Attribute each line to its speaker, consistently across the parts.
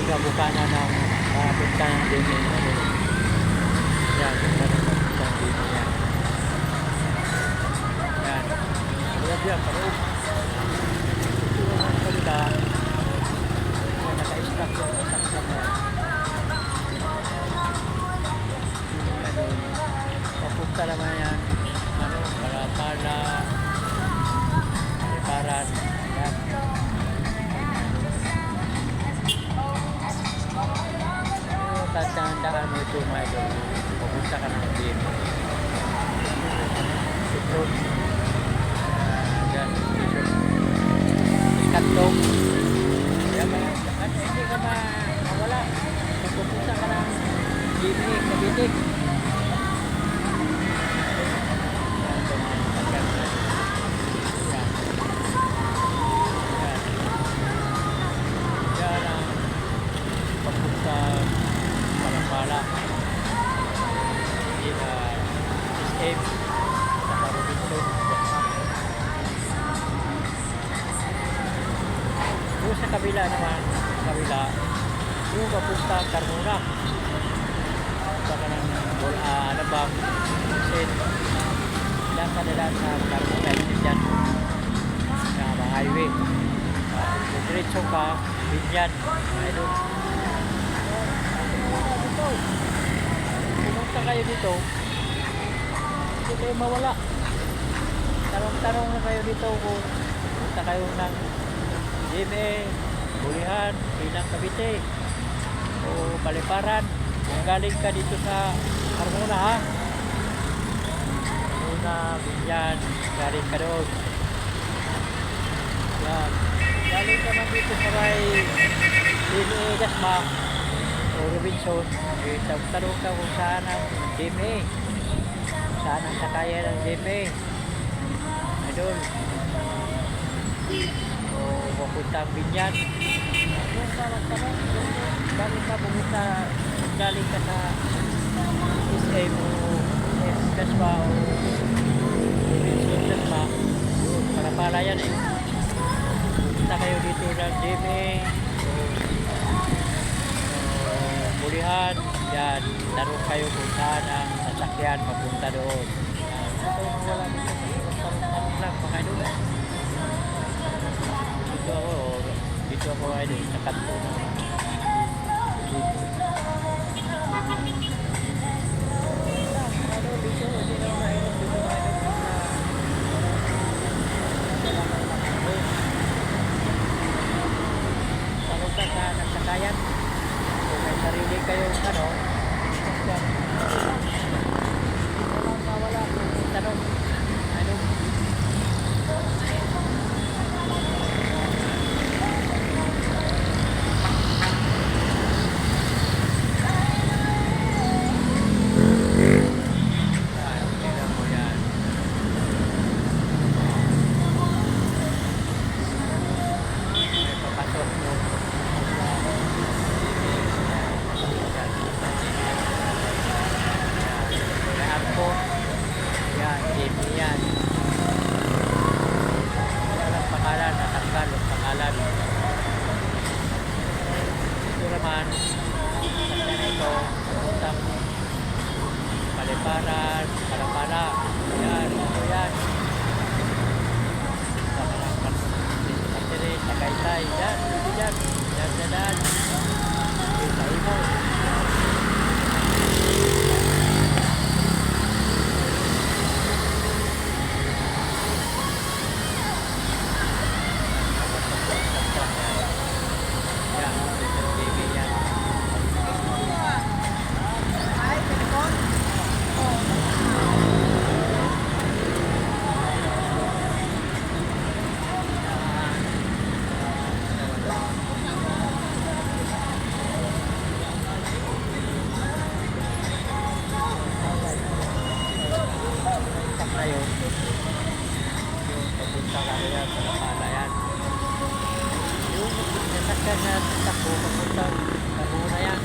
Speaker 1: Buka na ng punta ng dini. Yan, punta ng dini yan. Yan. Paroob yan, paroob. Ito ang kalita. Yan, naka-stack yan, stack yan. Papunta naman yan. Para Paliparan. Yan. Tatandaan mo ito mga idol. Pupunta ka ng game. Ito. Yan. Iskatong. Kaya hindi ka mawala. Pupunta ka ng game. Kabitik. Pala di escape sa Robinson. Doon sa kabila naman, yung papunta Carmona baka ng Alabang Sin lang kanila sa Carmona dyan sa highway diretso ka Binyan ay doon. Pumunta kayo dito, hindi kayo mawala. Tanong-tanong na kayo dito kung pumunta kayo ng GMA, Bulihan, Pinang Cavite o Paliparan. Kung galing ka dito sa Carmona ha, Carmona, Binyan, galing ka doon. Yan. Galing ka man dito sa may GMA, Dasma o Robinson, tanong ka kung saan ang GMA, saan ang sakayan ng GMA idol o papuntang Binyan. Yung ka magtanong galing ka pumunta, galing ka sa SM o Dasma o Robinson Dasma, para yan punta kayo dito ng GMA Bulihan, yan, tanong kayo kung saan ang sasakyan papunta doon. Ito yung wala dito, tanong lang mga idol. Dito ako idol, sa kanto na. Tanong ka sa sasakyan. Kung may sarili kayong wala tanong Paliparan, Palapala, yan, ito yan. Sa Kaysay, yan, yan, yan. Sa Imo. na takbo papunta Carmona yan.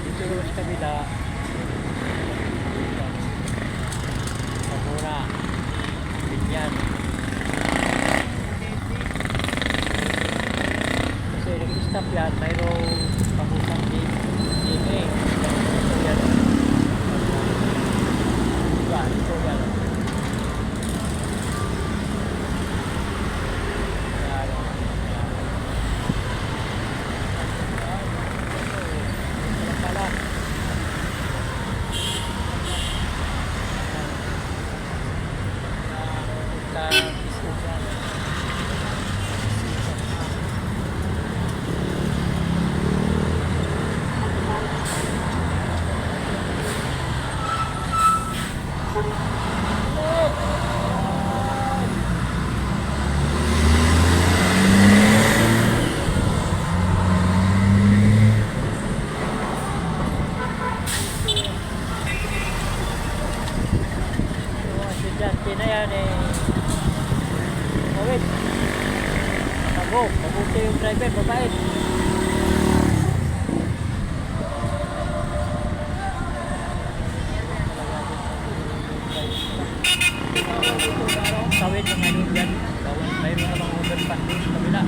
Speaker 1: Dito naman sa kabila Carmona Binyan. yan, mayroong pangutang GMA. Ito yan. Ito yan. Estudyante na yan eh. Kawit. Mabuti yung driver, mabait. Kawit ang ano yan. Mayroon namang overpass doon sa kabila.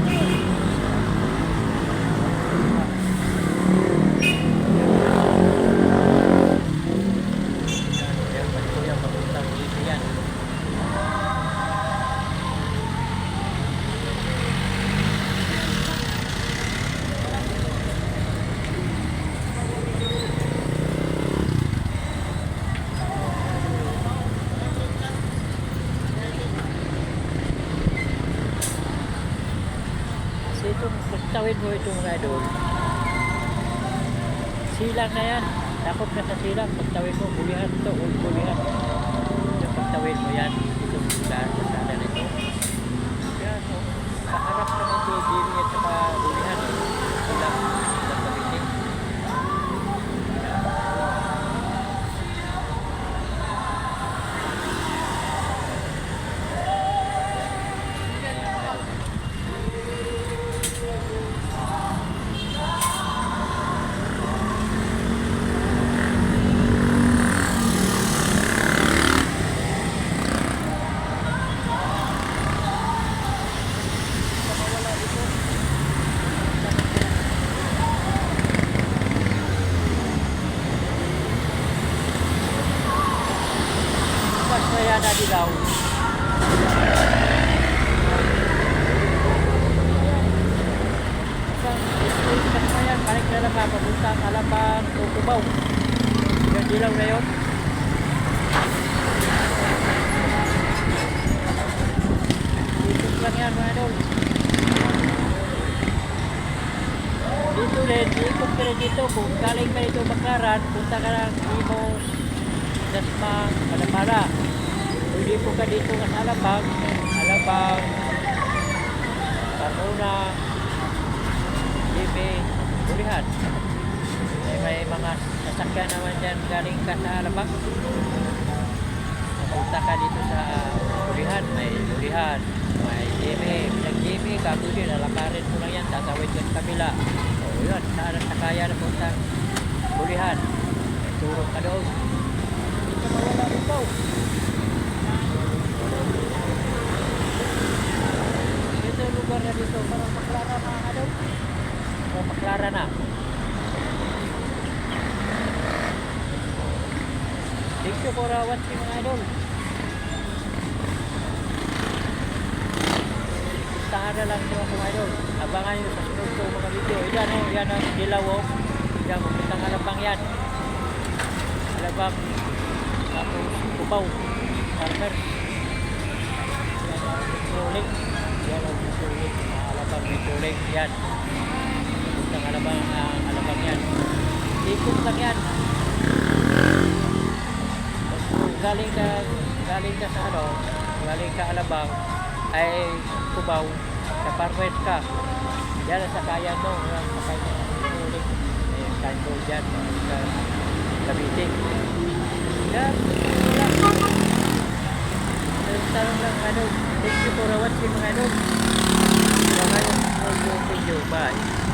Speaker 1: Itong pagtawid mo itong mga idol, silang na yan, takot na sa silang. Pagtawid mo, bulihan ito, bulihan yung pagtawid mo yan, itong daan sa sana nito yan, kaharap naman ito Jimmy at saka bulihan silang kabitin. Kaya na dilaw. Yan, balik na lang papuntang Alabang o Cubao. Yung dilaw na yun. Dito lang yan mga idol. Dito rin, ikot ka rin dito. Kung galing ka dito Baclaran, punta ka lang Imos, Dasma, Palamara. Pwede po ka dito sa Alabang, Carmona, Libe, Bulihan. May mga sasakyan naman dyan galing ka sa Alabang. Napunta ka dito sa Bulihan, may Libe, pinag-Libe ka, pwede nalakarin mo lang yan, tatawid ka sa kabila. O yun, saan ang sakaya na punta Bulihan. Turong ka doon. Hindi ka mawala ito. Lugar na dito, parang Baclaran na ano? Parang Baclaran na. Thank you for watching mga idol. Puntahan na lang nyo mga idol. Abangan nyo sa sunod ko mga video. Yan o, yan ang dilaw o. Yan, pupuntang Alabang yan. Alabang, tapos Cubao, Farmer. Yan ang rolling. Yan ang Metroling, Alabang Metroling, yan. Puntang Alabang yan. Ikot lang yan. Galing ka sa ano, galing ka Alabang, ay Cubao, sa Parwest ka. Yan ang sakayan mo, ang sakayan ng Metroling. Ayan, kanto dyan, sa Cavite. Yan, tarong lang ano. Thank you for watching mga ano. Bye.